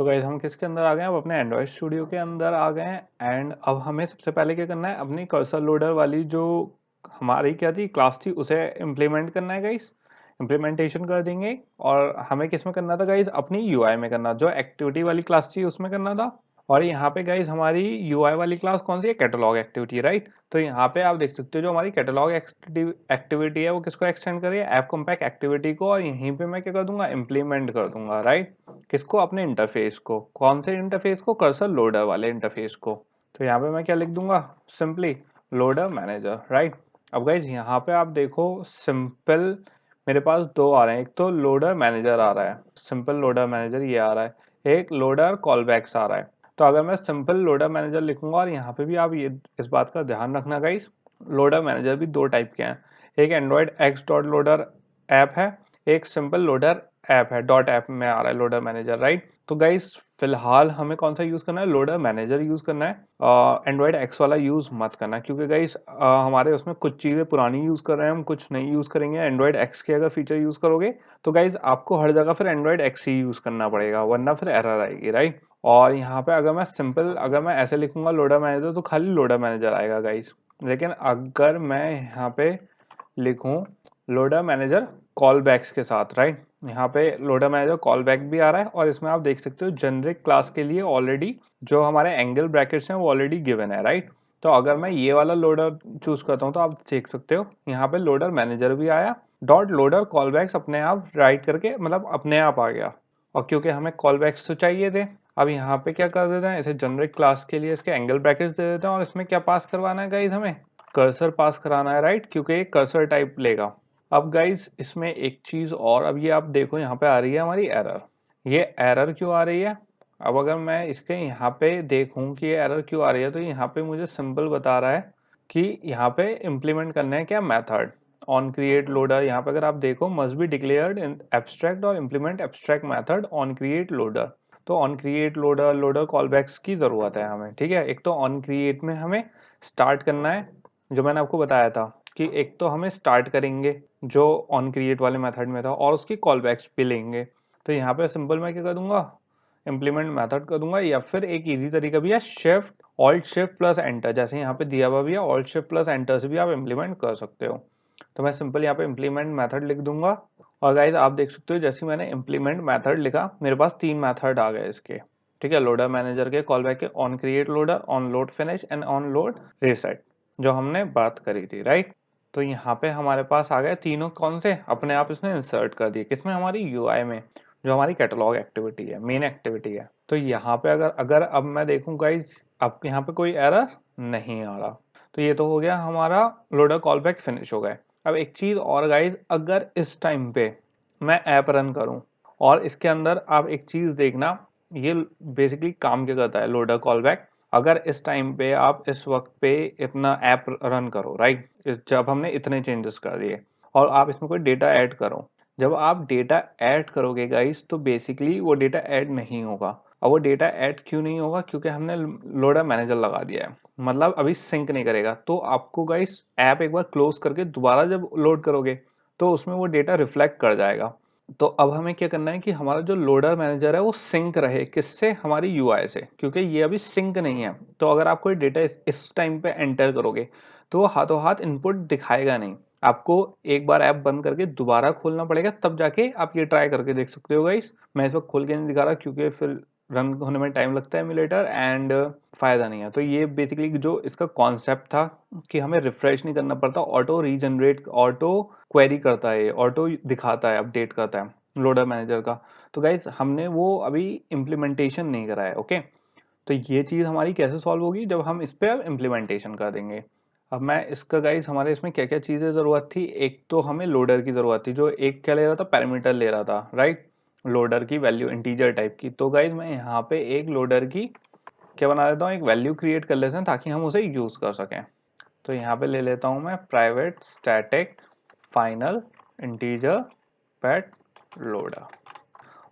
तो गाइस हम किसके अंदर आ गए हैं, अब अपने एंड्रॉइड स्टूडियो के अंदर आ गए हैं। एंड अब हमें सबसे पहले क्या करना है, अपनी कर्सर लोडर वाली जो हमारी क्या थी क्लास थी उसे इम्प्लीमेंट करना है गाइस। इम्प्लीमेंटेशन कर देंगे और हमें किस में करना था गाइस, अपनी यूआई में करना, जो एक्टिविटी वाली क्लास थी उसमें करना था। और यहाँ पे गाइस हमारी यूआई वाली क्लास कौन सी है, कैटलॉग एक्टिविटी, राइट। तो यहाँ पे आप देख सकते हो जो हमारी कैटलॉग एक्टिविटी है वो किसको एक्सटेंड करिए, ऐप कॉम्पैक्ट एक्टिविटी को। और यहीं पे मैं क्या कर दूंगा, इम्प्लीमेंट कर दूंगा, राइट। किसको, अपने इंटरफेस को। कौन से इंटरफेस को, कर्सर लोडर वाले इंटरफेस को। तो यहाँ पे मैं क्या लिख दूंगा, सिंपली लोडर मैनेजर, राइट। अब गाइज यहाँ पे आप देखो सिंपल मेरे पास दो आ रहे हैं, एक तो लोडर मैनेजर आ रहा है, सिंपल लोडर मैनेजर ये आ रहा है, एक लोडर कॉलबैक्स आ रहा है। तो अगर मैं सिंपल लोडर मैनेजर लिखूंगा, और यहाँ पे भी आप ये इस बात का ध्यान रखना गाइस, लोडर मैनेजर भी दो टाइप के हैं, एक Android x dot loader app है, एक सिंपल लोडर ऐप है, डॉट ऐप में आ रहा है लोडर मैनेजर, राइट। तो गाइस फिलहाल हमें कौन सा यूज करना है, लोडर मैनेजर यूज करना है। एंड्रॉयड एक्स वाला यूज मत करना, क्योंकि गाइस हमारे उसमें कुछ चीजें पुरानी यूज कर रहे हैं हम, कुछ नहीं यूज करेंगे। एंड्रॉयड एक्स के अगर फीचर यूज करोगे तो गाइस आपको हर जगह फिर एंड्रॉयड एक्स ही यूज करना पड़ेगा, वरना फिर एरर आएगी, राइट। और यहाँ पे अगर मैं ऐसे लिखूंगा लोडर मैनेजर तो खाली लोडर मैनेजर आएगा गाइस। लेकिन अगर मैं यहाँ पे लिखूं लोडर मैनेजर कॉल बैक्स के साथ, राइट, यहाँ पे लोडर मैनेजर कॉल बैक भी आ रहा है। और इसमें आप देख सकते हो जेनरिक क्लास के लिए ऑलरेडी जो हमारे एंगल ब्रैकेट्स हैं वो ऑलरेडी गिवन है, राइट। तो अगर मैं ये वाला लोडर चूज करता हूँ तो आप देख सकते हो यहाँ पे लोडर मैनेजर भी आया, डॉट लोडर कॉल बैक्स अपने आप राइट करके, मतलब अपने आप आ गया। और क्योंकि हमें कॉल बैक्स तो चाहिए थे, अब यहाँ पे क्या कर देते हैं, इसे जेनरिक क्लास के लिए इसके एंगल ब्रैकेट्स दे देते हैं। और इसमें क्या पास करवाना है गाइज, हमें कर्सर पास कराना है, राइट, क्योंकि ये कर्सर टाइप लेगा। अब गाइज इसमें एक चीज और, अब ये आप देखो यहाँ पे आ रही है हमारी एरर। ये एरर क्यों आ रही है, अब अगर मैं इसके यहाँ पे देखूं कि ये एरर क्यों आ रही है, तो यहाँ पे मुझे सिंपल बता रहा है कि यहाँ पे इम्प्लीमेंट करना है क्या, मेथड ऑन क्रिएट लोडर। यहाँ पे अगर आप देखो must be declared in abstract और implement abstract method on create loader. तो on create loader loader callbacks की जरूरत है हमें, ठीक है। एक तो ऑन क्रिएट में हमें स्टार्ट करना है, जो मैंने आपको बताया था कि एक तो हमें स्टार्ट करेंगे जो ऑन क्रिएट वाले मेथड में था, और उसकी कॉलबैक्स भी लेंगे। तो यहाँ पे सिंपल मैं क्या कर दूंगा, इम्प्लीमेंट मेथड कर दूंगा, या फिर एक इजी तरीका भी है shift alt shift plus enter, जैसे यहाँ पे दिया हुआ भी है ऑल्ट शिफ्ट प्लस एंटर से भी आप इम्प्लीमेंट कर सकते हो। तो मैं सिंपल यहाँ पे इम्प्लीमेंट मेथड लिख दूंगा। और गाइज आप देख सकते हो जैसे मैंने इम्प्लीमेंट मेथड लिखा, मेरे पास 3 मेथड आ गए इसके, ठीक है, लोडर मैनेजर के, कॉल बैक के, on create loader, on load finish and on load reset, जो हमने बात करी थी, राइट। तो यहाँ पे हमारे पास आ गए तीनों, कौन से, अपने आप इसने इंसर्ट कर दिए, किसमें, हमारी यूआई में, जो हमारी कैटलॉग एक्टिविटी है, मेन एक्टिविटी है। तो यहाँ पे अगर अगर अब मैं देखूँ गाइज, अब यहाँ पे कोई एरर नहीं आ रहा। तो ये तो हो गया हमारा लोडर कॉल बैक फिनिश हो गए। अब एक चीज और गाइज, अगर इस टाइम पे मैं ऐप रन करूं, और इसके अंदर आप एक चीज देखना, ये बेसिकली काम क्या करता है लोडर कॉल बैक। अगर इस टाइम पे आप इस वक्त पे अपना ऐप रन करो, राइट, जब हमने इतने चेंजेस कर दिए, और आप इसमें कोई डेटा ऐड करो, जब आप डेटा ऐड करोगे गाइस तो बेसिकली वो डेटा ऐड नहीं होगा। और वो डेटा ऐड क्यों नहीं होगा, क्योंकि हमने लोडर मैनेजर लगा दिया है, मतलब अभी सिंक नहीं करेगा। तो आपको गाइस ऐप एक बार क्लोज करके दोबारा जब लोड करोगे तो उसमें वो डेटा रिफ्लेक्ट कर जाएगा। तो अब हमें क्या करना है कि हमारा जो लोडर मैनेजर है वो सिंक रहे, किससे, हमारी यूआई से, क्योंकि ये अभी सिंक नहीं है। तो अगर आप कोई डेटा इस टाइम पे एंटर करोगे तो वो हाथों हाथ इनपुट दिखाएगा नहीं, आपको एक बार ऐप बंद करके दोबारा खोलना पड़ेगा, तब जाके आप ये ट्राई करके देख सकते हो गाइस। मैं इस वक्त खोल के नहीं दिखा रहा क्योंकि फिर रन होने में टाइम लगता है एमुलेटर, एंड फायदा नहीं है। तो ये बेसिकली जो इसका कॉन्सेप्ट था कि हमें रिफ्रेश नहीं करना पड़ता, ऑटो रीजनरेट, ऑटो क्वेरी करता है, ऑटो दिखाता है, अपडेट करता है लोडर मैनेजर का। तो गाइज हमने वो अभी इम्प्लीमेंटेशन नहीं करा है, ओके। तो ये चीज हमारी कैसे सॉल्व होगी, जब हम इस पे अब इम्प्लीमेंटेशन कर देंगे। अब मैं इसका गाइज हमारे इसमें क्या क्या चीजें जरूरत थी, एक तो हमें लोडर की जरूरत थी, जो एक क्या ले रहा था, पैरामीटर ले रहा था, राइट, लोडर की वैल्यू इंटीजर टाइप की। तो गाइज मैं यहाँ पे एक लोडर की क्या बना देता हूँ, एक वैल्यू क्रिएट कर लेते हैं ताकि हम उसे यूज कर सकें। तो यहाँ पे ले लेता हूँ मैं प्राइवेट स्टैटिक फाइनल इंटीजर पेट लोडर,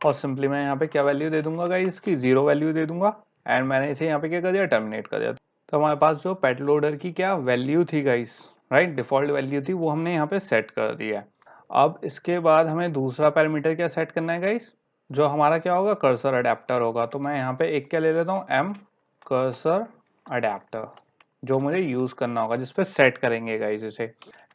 और सिंपली मैं यहाँ पे क्या वैल्यू दे दूंगा गाइस, इसकी 0 वैल्यू दे दूंगा। एंड मैंने इसे यहाँ पे क्या कर दिया, टर्मिनेट कर दिया। तो हमारे पास जो पेट लोडर की क्या वैल्यू थी गाइस, राइट, डिफॉल्ट वैल्यू थी, वो हमने यहाँ पे सेट कर दिया है। अब इसके बाद हमें दूसरा पैरामीटर क्या सेट करना है गाइस, जो हमारा क्या होगा, कर्सर अडेप्टर होगा। तो मैं यहाँ पे एक क्या ले लेता हूँ, एम कर्सर अडेप्टर, जो मुझे यूज करना होगा, जिसपे सेट करेंगे गाइस इसे।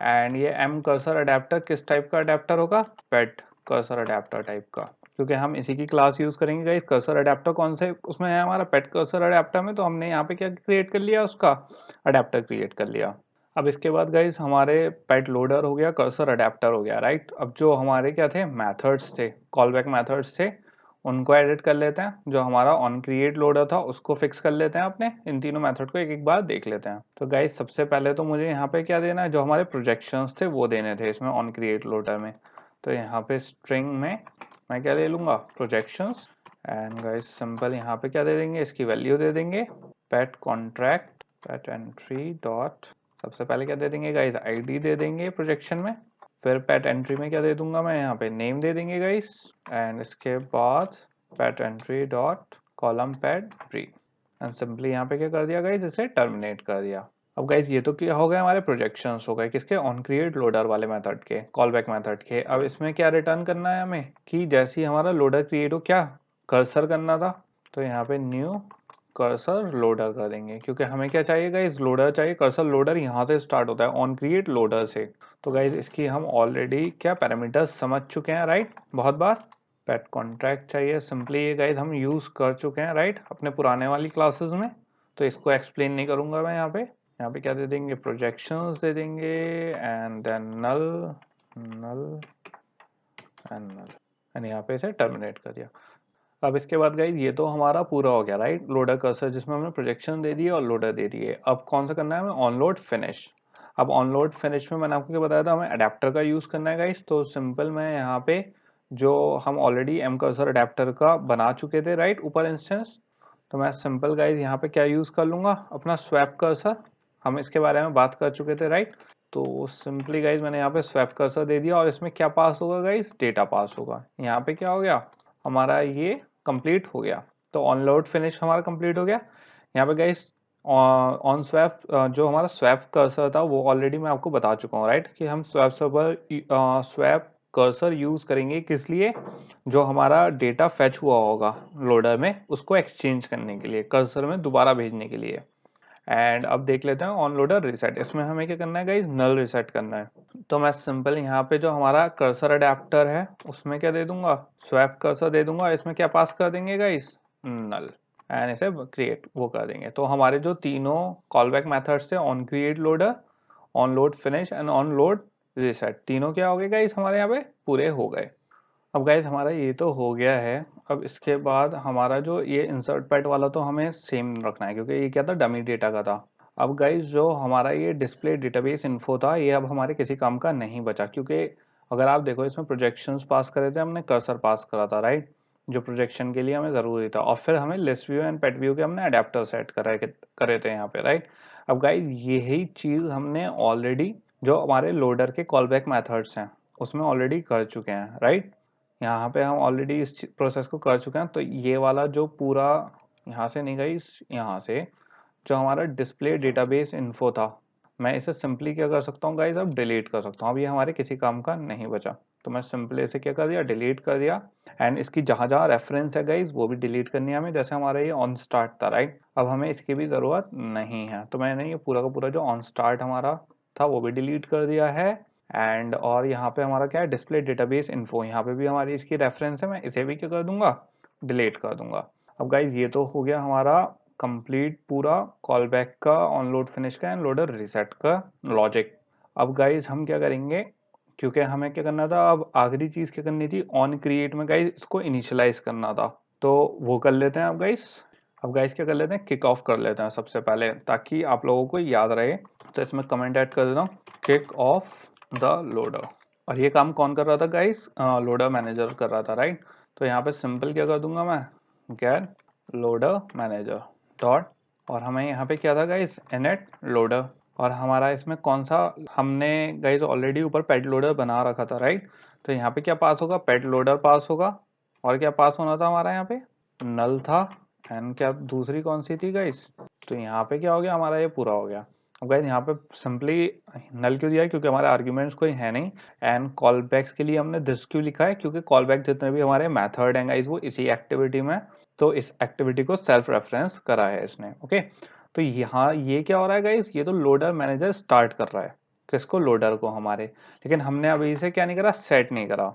एंड ये एम कर्सर अडेप्टर किस टाइप का अडेप्टर होगा, पेट कर्सर अडेप्टर टाइप का, क्योंकि हम इसी की क्लास यूज करेंगे गाइस। कर्सर अडेप्टर कौन से उसमें है, हमारा पेट कर्सर अडेप्टर में। तो हमने यहाँ पे क्या क्रिएट कर लिया, उसका अडेप्टर क्रिएट कर लिया। अब इसके बाद गाइस हमारे पेट लोडर हो गया, कर्सर अडेप्टर हो गया, राइट। अब जो हमारे क्या थे, मेथड्स थे, कॉल बैक मेथड्स थे, उनको एडिट कर लेते हैं। जो हमारा ऑन क्रिएट लोडर था उसको फिक्स कर लेते हैं अपने। इन तीनों मेथड को एक एक बार देख लेते हैं। तो गाइस सबसे पहले तो मुझे यहाँ पे क्या देना है, जो हमारे प्रोजेक्शंस थे वो देने थे इसमें ऑन क्रिएट लोडर में। तो यहाँ पे स्ट्रिंग में मैं क्या ले लूंगा, प्रोजेक्शंस। एंड गाइस सिंपल यहाँ पे क्या दे देंगे, इसकी वैल्यू दे देंगे पेट कॉन्ट्रैक्ट पेट एंट्री डॉट, सबसे पहले क्या दे देंगे गाइस, आईडी दे देंगे प्रोजेक्शन में। फिर पेट एंट्री में क्या दे दूंगा मैं, यहाँ पे नेम दे देंगे गाइस। एंड इसके बाद pet entry dot column pet tree. And simply यहाँ पे क्या कर दिया गाइस, इसे टर्मिनेट कर दिया। अब गाइस ये तो क्या हो गए, हमारे प्रोजेक्शंस हो गए किसके, ऑन क्रिएट लोडर वाले मेथड के, कॉल बैक मेथड के। अब इसमें क्या रिटर्न करना है हमें, कि जैसे ही हमारा लोडर क्रिएट हो, क्या कर्सर करना था। तो यहाँ पे न्यू कर्सर लोडर कर देंगे, क्योंकि हमें क्या चाहिए गाइस, लोडर चाहिए। कर्सर लोडर यहाँ से स्टार्ट होता है, ऑन क्रिएट लोडर से। तो गाइस इसकी हम ऑलरेडी क्या पैरामीटर्स समझ चुके हैं, राइट, बहुत बार। पेट कॉन्ट्रैक्ट चाहिए, सिंपली ये गाइस हम यूज कर चुके हैं, राइट, अपने पुराने वाली क्लासेस में। तो इसको एक्सप्लेन नहीं करूंगा मैं यहाँ पे। यहाँ पे क्या दे देंगे, प्रोजेक्शंस दे देंगे, and then null null and null, and यहाँ पे इसे टर्मिनेट कर दिया। अब इसके बाद गाइस ये तो हमारा पूरा हो गया, राइट, लोडर कर्सर, जिसमें हमने प्रोजेक्शन दे दिए और लोडर दे दिए। अब कौन सा करना है हमें, ऑनलोड फिनिश। अब ऑनलोड फिनिश में मैंने आपको क्या बताया था, हमें अडेप्टर का यूज करना है गाइस। तो सिंपल मैं यहाँ पे जो हम ऑलरेडी एम कर्सर अडेप्टर का बना चुके थे, राइट, ऊपर इंस्टेंस। तो मैं सिंपल गाइस यहाँ पे क्या यूज कर लूंगा, अपना स्वैप कर्सर। हम इसके बारे में बात कर चुके थे, राइट। तो सिंपली गाइस मैंने यहाँ पे स्वैप कर्सर दे दिया, और इसमें क्या पास होगा गाइस, डेटा पास होगा। यहाँ पे क्या हो गया, हमारा ये कंप्लीट हो गया। तो ऑनलोड फिनिश हमारा कंप्लीट हो गया। यहाँ पे गाइस ऑन स्वैप, जो हमारा स्वैप कर्सर था वो ऑलरेडी मैं आपको बता चुका हूँ, राइट, कि हम swap server swap cursor use करेंगे किस लिए, जो हमारा डेटा फेच हुआ होगा लोडर में उसको एक्सचेंज करने के लिए, कर्सर में दोबारा भेजने के लिए। एंड अब देख लेते हैं ऑन लोडर रिसेट। इसमें हमें क्या करना है गाइस, नल रिसेट करना है। तो मैं सिंपल यहाँ पे जो हमारा कर्सर अडेप्टर है उसमें क्या दे दूंगा, स्वैप कर्सर दे दूंगा। इसमें क्या पास कर देंगे गाइस, नल। एंड इसे क्रिएट वो कर देंगे। तो हमारे जो तीनों कॉल बैक मेथड्स थे, on create loader, on load finish and on load reset, तीनों क्या हो गए गाइस, हमारे यहाँ पे पूरे हो गए। अब गाइस हमारा ये तो हो गया है। अब इसके बाद हमारा जो ये इंसर्ट पैट वाला तो हमें सेम रखना है, क्योंकि ये क्या था, डमी डेटा का था। अब गाइस जो हमारा ये डिस्प्ले डेटाबेस इन्फो था, ये अब हमारे किसी काम का नहीं बचा, क्योंकि अगर आप देखो इसमें प्रोजेक्शंस पास करे थे हमने, कर्सर पास करा था, राइट, जो प्रोजेक्शन के लिए हमें ज़रूरी था। और फिर हमें list view and pet view के हमने अडेप्टर सेट करे थे यहाँ पे, राइट। अब गाइस यही चीज़ हमने ऑलरेडी जो हमारे लोडर के कॉल बैक मैथड्स हैं उसमें ऑलरेडी कर चुके हैं, राइट। यहाँ पे हम ऑलरेडी इस प्रोसेस को कर चुके हैं। तो ये वाला जो पूरा यहाँ से नहीं गई, यहाँ से जो हमारा डिस्प्ले डेटाबेस इन्फो था, मैं इसे सिंपली क्या कर सकता हूँ गाइस, अब डिलीट कर सकता हूँ। अब ये हमारे किसी काम का नहीं बचा। तो मैं सिंपली इसे क्या कर दिया, डिलीट कर दिया। एंड इसकी जहाँ जहाँ रेफरेंस है गाइस वो भी डिलीट करनी है हमें। जैसे हमारा ये ऑन स्टार्ट था, राइट, अब हमें इसकी भी ज़रूरत नहीं है। तो मैंने ये पूरा का पूरा जो ऑन स्टार्ट हमारा था वो भी डिलीट कर दिया है। एंड और यहाँ पे हमारा क्या है, डिस्प्ले डेटाबेस इन्फो, यहाँ पे भी हमारी इसकी रेफरेंस है, मैं इसे भी क्या कर दूंगा, डिलीट कर दूंगा। अब गाइज ये तो हो गया हमारा कंप्लीट पूरा कॉल बैक का, ऑन लोड फिनिश का एंड लोडर रिसेट का लॉजिक। अब गाइज हम क्या करेंगे, क्योंकि हमें क्या करना था, अब आखिरी चीज क्या करनी थी, ऑन क्रिएट में गाइज इसको इनिशियलाइज करना था। तो वो कर लेते हैं अब गाइज। अब गाइज क्या कर लेते हैं, किक ऑफ कर लेते हैं सबसे पहले, ताकि आप लोगों को याद रहे। तो इसमें कमेंट ऐड कर देता हूँ, किक ऑफ द लोडर। और ये काम कौन कर रहा था गाइस, लोडर मैनेजर कर रहा था, राइट। तो यहाँ पे सिंपल क्या कर दूंगा मैं, गेट लोडर मैनेजर डॉट, और हमें यहाँ पे क्या था गाइस, इनिट लोडर। और हमारा इसमें कौन सा, हमने गाइस ऑलरेडी ऊपर पेट लोडर बना रखा था, राइट। तो यहाँ पे क्या पास होगा, पेट लोडर पास होगा। और क्या पास होना था हमारा यहाँ पे, नल था। एंड क्या दूसरी कौन सी थी गाइस, तो यहाँ पे क्या हो गया, हमारा ये पूरा हो गया। अब गाइस यहाँ पे सिंपली नल क्यों दिया है, क्योंकि हमारे आर्ग्यूमेंट्स कोई है नहीं। एंड कॉल बैक्स के लिए हमने दिस क्यों लिखा है, क्योंकि कॉल बैक जितने भी हमारे मेथड हैं गाइस वो इसी एक्टिविटी में, तो इस एक्टिविटी को सेल्फ रेफरेंस करा है इसने। ओके, तो यहाँ ये क्या हो रहा है गाइस, ये तो लोडर मैनेजर स्टार्ट कर रहा है, किसको, लोडर को हमारे, लेकिन हमने अभी इसे क्या नहीं करा, सेट नहीं करा।